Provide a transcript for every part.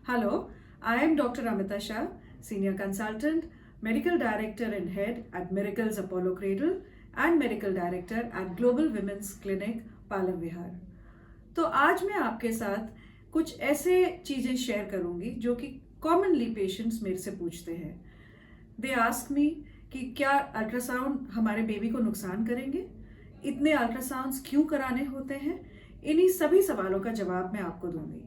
Hello, I am Dr. Amita Shah, Senior Consultant, Medical Director and Head at Miracles Apollo Cradle and Medical Director at Global Women's Clinic, Palam विहार। तो आज मैं आपके साथ कुछ ऐसे चीज़ें शेयर करूंगी जो कि कॉमनली पेशेंट्स मेरे से पूछते हैं। दे आस्क मी कि क्या अल्ट्रासाउंड हमारे बेबी को नुकसान करेंगे, इतने अल्ट्रासाउंड्स क्यों कराने होते हैं। इन्हीं सभी सवालों का जवाब मैं आपको दूंगी।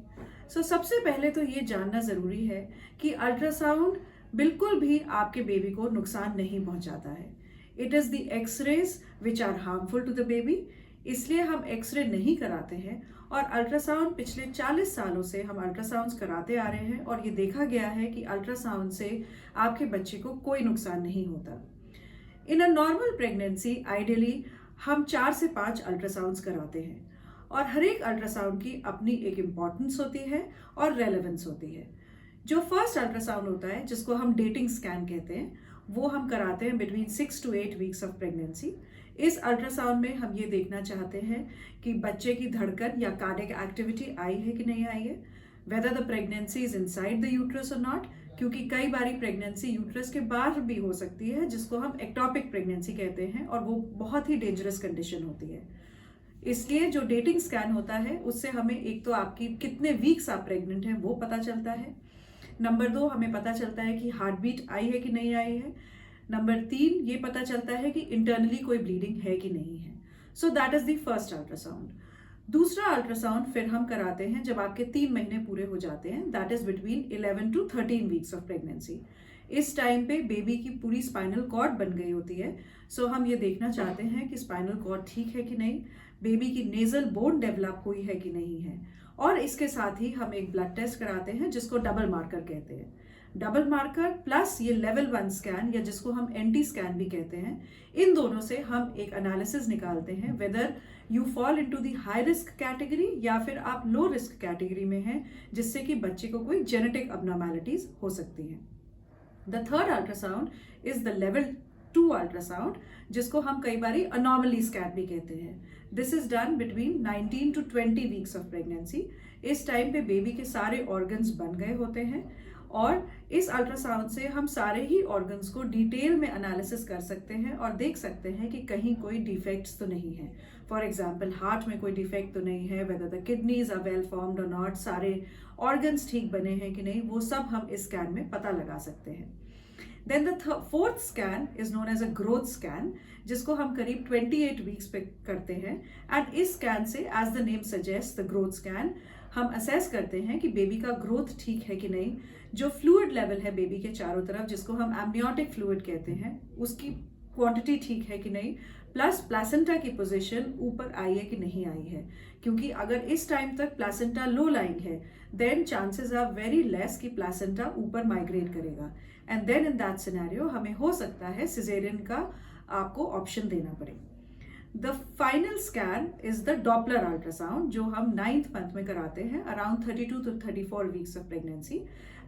सबसे पहले तो ये जानना ज़रूरी है कि अल्ट्रासाउंड बिल्कुल भी आपके बेबी को नुकसान नहीं पहुंचाता है। It is the X rays which are harmful to the baby, इसलिए हम एक्सरे नहीं कराते हैं। और अल्ट्रासाउंड पिछले 40 सालों से हम अल्ट्रासाउंड्स कराते आ रहे हैं और ये देखा गया है कि अल्ट्रासाउंड से आपके बच्चे को कोई नुकसान नहीं होता। इन अ नॉर्मल प्रेगनेंसी आइडियली हम 4 से 5 अल्ट्रासाउंड्स कराते हैं और हर एक अल्ट्रासाउंड की अपनी एक इम्पॉर्टेंस होती है और रेलेवेंस होती है। जो फर्स्ट अल्ट्रासाउंड होता है, जिसको हम डेटिंग स्कैन कहते हैं, वो हम कराते हैं between 6 to 8 weeks of pregnancy. इस अल्ट्रासाउंड में हम ये देखना चाहते हैं कि बच्चे की धड़कन या कार्डियक एक्टिविटी आई है कि नहीं आई है, whether the pregnancy is inside the uterus और नॉट, क्योंकि कई बारी प्रेगनेंसी यूट्रस के बाहर भी हो सकती है, जिसको हम एक्टोपिक प्रेगनेंसी कहते हैं, और वो बहुत ही डेंजरस कंडीशन होती है। इसलिए जो डेटिंग स्कैन होता है उससे हमें एक तो आपकी कितने वीक्स आप प्रेग्नेंट हैं वो पता चलता है। नंबर 2, हमें पता चलता है कि हार्ट बीट आई है कि नहीं आई है। नंबर 3, ये पता चलता है कि इंटरनली कोई ब्लीडिंग है कि नहीं है। So that is the first ultrasound. दूसरा अल्ट्रासाउंड फिर हम कराते हैं जब आपके 3 महीने पूरे हो जाते हैं, that is between 11 to 13 weeks of pregnancy. इस टाइम पे बेबी की पूरी स्पाइनल कॉर्ड बन गई होती है। हम ये देखना चाहते हैं कि स्पाइनल कॉर्ड ठीक है कि नहीं, बेबी की नेजल बोन डेवलप हुई है कि नहीं है। और इसके साथ ही हम एक ब्लड टेस्ट कराते हैं जिसको डबल मार्कर कहते हैं। डबल मार्कर प्लस ये लेवल 1 स्कैन या जिसको हम एंटी स्कैन भी कहते हैं, इन दोनों से हम एक एनालिसिस निकालते हैं whether you fall into the high risk category या फिर आप लो रिस्क कैटेगरी में हैं, जिससे कि बच्चे को कोई जेनेटिक अबनॉर्मैलिटीज हो सकती हैं। The third ultrasound is the level 2 ultrasound, जिसको हम कई बारी अनॉमली स्कैन भी कहते हैं। This is done between 19 to 20 weeks of pregnancy. इस टाइम पे बेबी के सारे ऑर्गन्स बन गए होते हैं और इस अल्ट्रासाउंड से हम सारे ही ऑर्गन्स को डिटेल में एनालिसिस कर सकते हैं और देख सकते हैं कि कहीं कोई डिफेक्ट्स तो नहीं है। फॉर एग्जाम्पल, हार्ट में कोई डिफेक्ट तो नहीं है, whether the kidneys are well formed और नॉट, सारे ऑर्गन्स ठीक बने हैं कि नहीं, वो सब हम इस स्कैन में पता लगा सकते हैं। Then the fourth scan is known as a growth scan, जिसको हम करीब 28 वीक्स पे करते हैं। एंड इस स्कैन से, as the name suggest, the growth scan, हम असेस करते हैं कि बेबी का ग्रोथ ठीक है कि नहीं, जो फ्लूइड लेवल है बेबी के चारों तरफ, जिसको हम एमनियोटिक फ्लूइड कहते हैं, उसकी क्वांटिटी ठीक है कि नहीं, प्लस प्लासेंटा की पोजीशन ऊपर आई है कि नहीं आई है। क्योंकि अगर इस टाइम तक प्लासेंटा लो लाइंग है, then chances are very less कि प्लासेंटा ऊपर माइग्रेट करेगा, and then in that scenario हमें हो सकता है सिजेरियन का आपको ऑप्शन देना पड़े। The final scan is the Doppler ultrasound, जो हम 9th मंथ में कराते हैं around 32 to 34 weeks of pregnancy.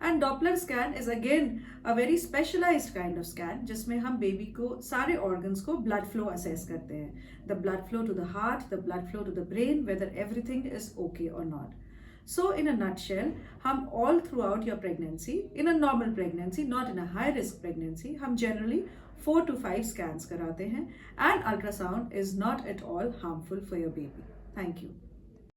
And Doppler scan is again a very specialised kind of scan, जिसमें हम बेबी को सारे ऑर्गन्स को ब्लड फ्लो असेस करते हैं, the blood flow to the heart, the blood flow to the brain, whether everything is okay और not. So in a nutshell, हम all throughout your pregnancy, in a normal pregnancy, not in a high risk pregnancy, हम generally 4 to 5 scans कराते हैं, and ultrasound is not at all harmful for your baby. Thank you.